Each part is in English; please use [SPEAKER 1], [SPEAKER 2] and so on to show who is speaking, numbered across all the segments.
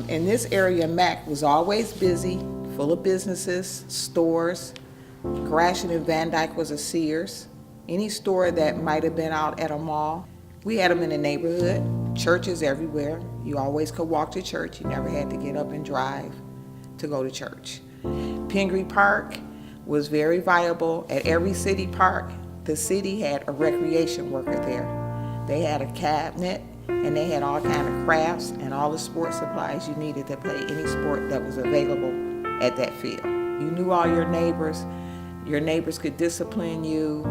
[SPEAKER 1] And this area, MACC, was always busy, full of businesses, stores. Gratiot and Van Dyke was a Sears. Any store that might have been out at a mall. We had them in the neighborhood, churches everywhere. You always could walk to church. You never had to get up and drive to go to church. Pingree Park was very viable. At every city park, the city had a recreation worker there. They had a cabinet, and they had all kind of crafts and all the sports supplies you needed to play any sport that was available at that field. You knew all your neighbors. Your neighbors could discipline you.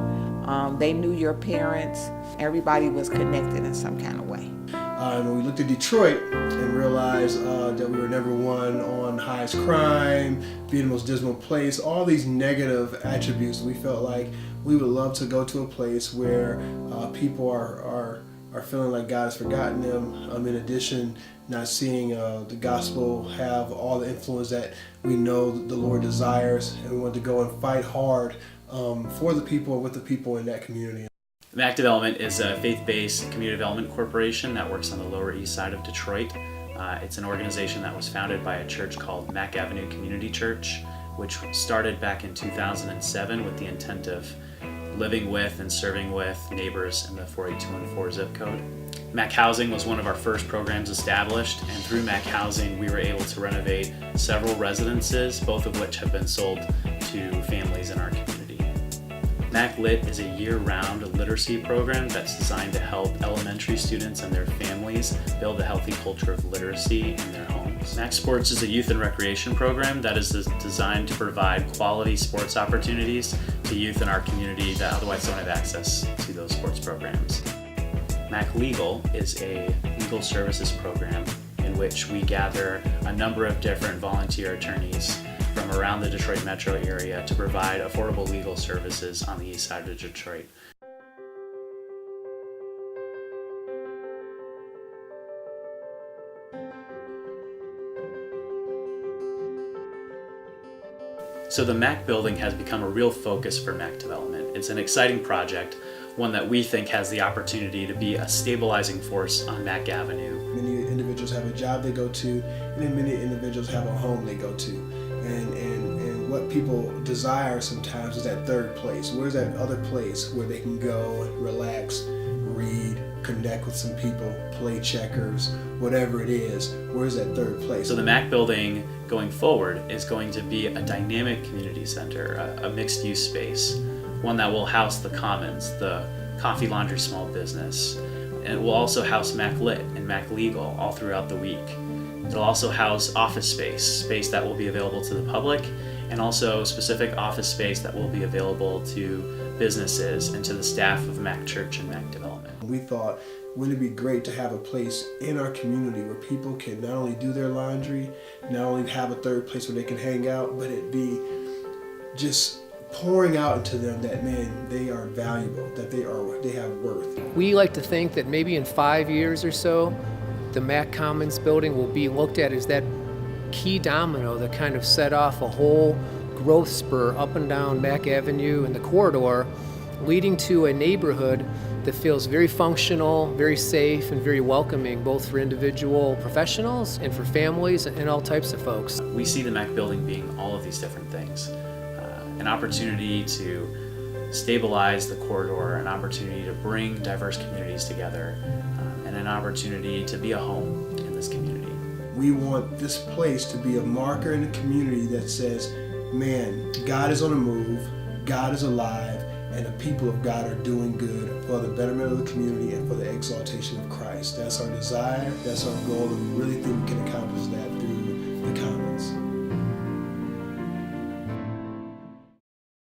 [SPEAKER 1] They knew your parents. Everybody was connected in some kind of way.
[SPEAKER 2] When we looked at Detroit and realized that we were #1 on highest crime, being the most dismal place, all these negative attributes, we felt like we would love to go to a place where people are feeling like God has forgotten them. In addition, not seeing the gospel have all the influence that we know the Lord desires, and we want to go and fight hard for the people and with the people in that community.
[SPEAKER 3] MACC Development is a faith-based community development corporation that works on the Lower East Side of Detroit. It's an organization that was founded by a church called MACC Avenue Community Church, which started back in 2007 with the intent of living with and serving with neighbors in the 48214 zip code. MACC Housing was one of our first programs established, and through MACC Housing we were able to renovate several residences, both of which have been sold to families in our community. MACC Lit is a year-round literacy program that's designed to help elementary students and their families build a healthy culture of literacy in their homes. MACC Sports is a youth and recreation program that is designed to provide quality sports opportunities to youth in our community that otherwise don't have access to those sports programs. MACC Legal is a legal services program in which we gather a number of different volunteer attorneys from around the Detroit metro area to provide affordable legal services on the east side of Detroit. So the MACC building has become a real focus for MACC Development. It's an exciting project, one that we think has the opportunity to be a stabilizing force on MACC Avenue.
[SPEAKER 2] Many individuals have a job they go to, and then many individuals have a home they go to. And what people desire sometimes is that third place. Where's that other place where they can go, relax, read, connect with some people, play checkers, whatever it is? Where's that third place?
[SPEAKER 3] So the MACC building going forward is going to be a dynamic community center, a mixed-use space, one that will house the Commons, the Coffee Laundry Small Business, and it will also house MACC Lit and MACC Legal all throughout the week. It'll also house office space that will be available to the public, and also specific office space that will be available to businesses and to the staff of MACC Church and MACC Development.
[SPEAKER 2] We thought, wouldn't it be great to have a place in our community where people can not only do their laundry, not only have a third place where they can hang out, but it be just pouring out into them that, man, they are valuable, that they have worth.
[SPEAKER 4] We like to think that maybe in 5 years or so, the MACC Commons building will be looked at as that key domino that kind of set off a whole growth spur up and down MACC Avenue and the corridor, leading to a neighborhood that feels very functional, very safe, and very welcoming, both for individual professionals and for families and all types of folks.
[SPEAKER 3] We see the MACC building being all of these different things. An opportunity to stabilize the corridor, an opportunity to bring diverse communities together, and an opportunity to be a home in this community.
[SPEAKER 2] We want this place to be a marker in the community that says, man, God is on the move, God is alive, and the people of God are doing good for the betterment of the community and for the exaltation of Christ. That's our desire, that's our goal, and we really think we can accomplish